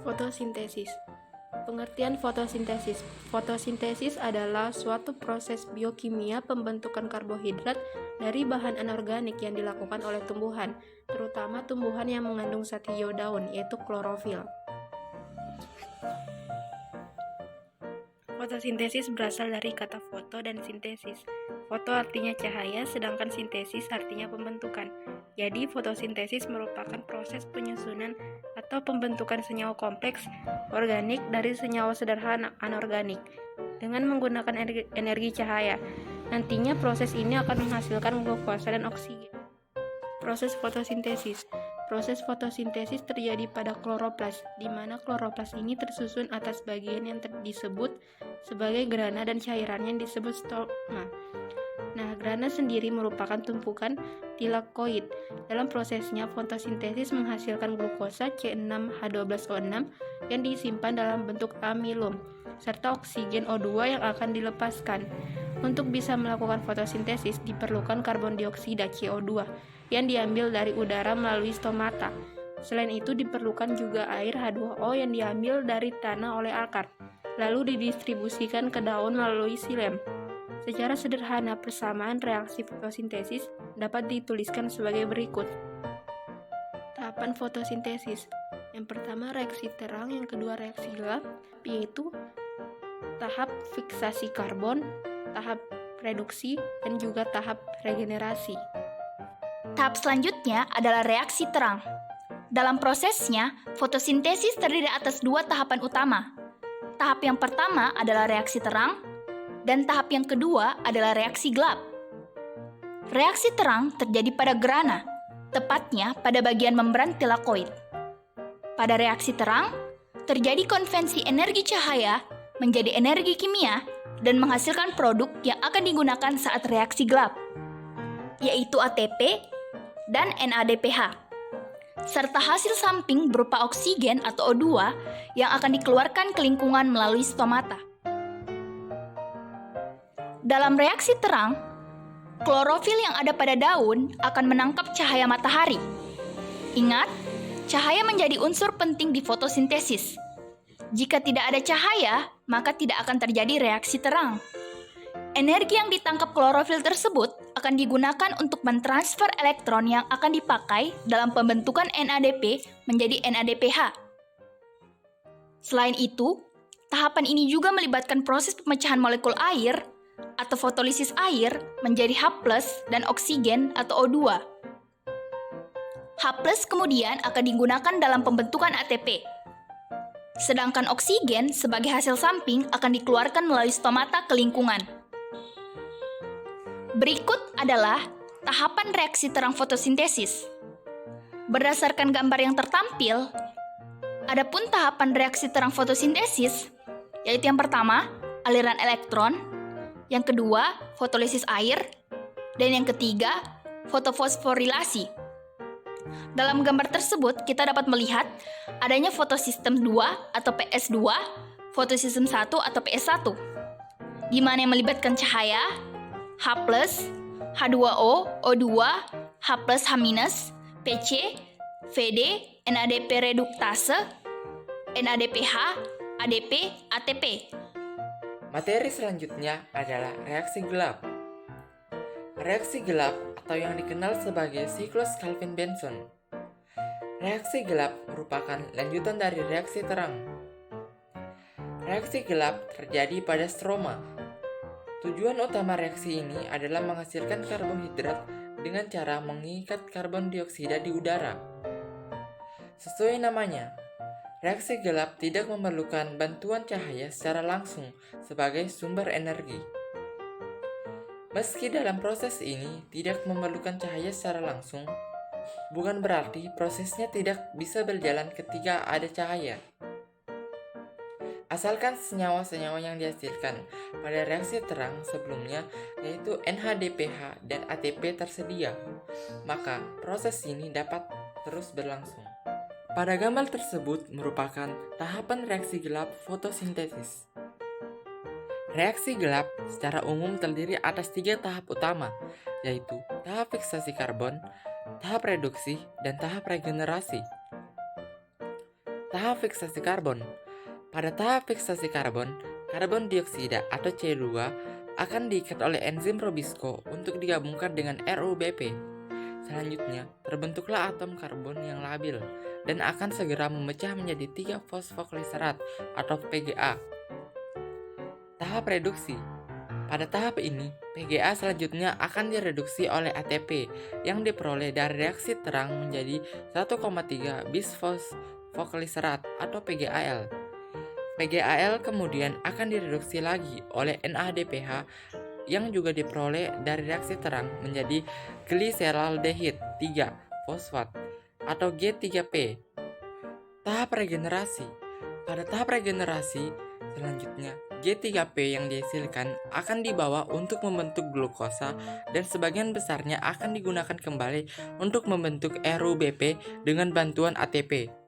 Fotosintesis. Pengertian fotosintesis. Fotosintesis adalah suatu proses biokimia pembentukan karbohidrat dari bahan anorganik yang dilakukan oleh tumbuhan, terutama tumbuhan yang mengandung zat hijau daun, yaitu klorofil. Fotosintesis berasal dari kata foto dan sintesis. Foto artinya cahaya, sedangkan sintesis artinya pembentukan. Jadi, fotosintesis merupakan proses penyusunan atau pembentukan senyawa kompleks organik dari senyawa sederhana anorganik dengan menggunakan energi cahaya. Nantinya proses ini akan menghasilkan glukosa dan oksigen. Proses fotosintesis. Proses fotosintesis terjadi pada kloroplas, di mana kloroplas ini tersusun atas bagian yang disebut sebagai grana dan cairannya yang disebut stoma. Nah, grana sendiri merupakan tumpukan tilakoid. Dalam prosesnya, fotosintesis menghasilkan glukosa C6H12O6 yang disimpan dalam bentuk amilum, serta oksigen O2 yang akan dilepaskan. Untuk bisa melakukan fotosintesis, diperlukan karbon dioksida CO2 yang diambil dari udara melalui stomata. Selain itu, diperlukan juga air H2O yang diambil dari tanah oleh akar, lalu didistribusikan ke daun melalui silem. Secara sederhana, persamaan reaksi fotosintesis dapat dituliskan sebagai berikut. Tahapan fotosintesis. Yang pertama reaksi terang, yang kedua reaksi gelap, yaitu tahap fiksasi karbon, tahap reduksi, dan juga tahap regenerasi. Tahap selanjutnya adalah reaksi terang. Dalam prosesnya, fotosintesis terdiri atas dua tahapan utama. Tahap yang pertama adalah reaksi terang, dan tahap yang kedua adalah reaksi gelap. Reaksi terang terjadi pada grana, tepatnya pada bagian membran tilakoid. Pada reaksi terang, terjadi konvensi energi cahaya menjadi energi kimia dan menghasilkan produk yang akan digunakan saat reaksi gelap, yaitu ATP dan NADPH, serta hasil samping berupa oksigen atau O2 yang akan dikeluarkan ke lingkungan melalui stomata. Dalam reaksi terang, klorofil yang ada pada daun akan menangkap cahaya matahari. Ingat, cahaya menjadi unsur penting di fotosintesis. Jika tidak ada cahaya, maka tidak akan terjadi reaksi terang. Energi yang ditangkap klorofil tersebut akan digunakan untuk mentransfer elektron yang akan dipakai dalam pembentukan NADP menjadi NADPH. Selain itu, tahapan ini juga melibatkan proses pemecahan molekul air atau fotolisis air menjadi H+ dan oksigen atau O2. H+ kemudian akan digunakan dalam pembentukan ATP. Sedangkan oksigen sebagai hasil samping akan dikeluarkan melalui stomata ke lingkungan. Berikut adalah tahapan reaksi terang fotosintesis. Berdasarkan gambar yang tertampil, adapun tahapan reaksi terang fotosintesis, yaitu yang pertama, aliran elektron, yang kedua, fotolisis air, dan yang ketiga, fotofosforilasi. Dalam gambar tersebut, kita dapat melihat adanya fotosistem 2 atau PS2, fotosistem 1 atau PS1, di mana yang melibatkan cahaya, H+, H2O, O2, H+, H-, PC, VD, NADP reduktase, NADPH, ADP, ATP. Materi selanjutnya adalah reaksi gelap. Reaksi gelap atau yang dikenal sebagai siklus Calvin-Benson. Reaksi gelap merupakan lanjutan dari reaksi terang. Reaksi gelap terjadi pada stroma. Tujuan utama reaksi ini adalah menghasilkan karbohidrat dengan cara mengikat karbon dioksida di udara. Sesuai namanya, reaksi gelap tidak memerlukan bantuan cahaya secara langsung sebagai sumber energi. Meski dalam proses ini tidak memerlukan cahaya secara langsung, bukan berarti prosesnya tidak bisa berjalan ketika ada cahaya. Asalkan senyawa-senyawa yang dihasilkan pada reaksi terang sebelumnya, yaitu NADPH dan ATP tersedia, maka proses ini dapat terus berlangsung. Pada gambar tersebut merupakan tahapan reaksi gelap fotosintesis. Reaksi gelap secara umum terdiri atas 3 tahap utama, yaitu tahap fiksasi karbon, tahap reduksi, dan tahap regenerasi. Tahap fiksasi karbon. Pada tahap fiksasi karbon, karbon dioksida atau C2 akan diikat oleh enzim Robisco untuk digabungkan dengan RUBP. Selanjutnya, terbentuklah atom karbon yang labil dan akan segera memecah menjadi 3 fosfoglycerat atau PGA. Tahap reduksi. Pada tahap ini, PGA selanjutnya akan direduksi oleh ATP yang diperoleh dari reaksi terang menjadi 1,3 bisfosfoglycerat atau PGAL. PGAL kemudian akan direduksi lagi oleh NADPH yang juga diperoleh dari reaksi terang menjadi gliseraldehid 3 fosfat atau G3P. Tahap regenerasi. Pada tahap regenerasi selanjutnya, G3P yang dihasilkan akan dibawa untuk membentuk glukosa dan sebagian besarnya akan digunakan kembali untuk membentuk RUBP dengan bantuan ATP.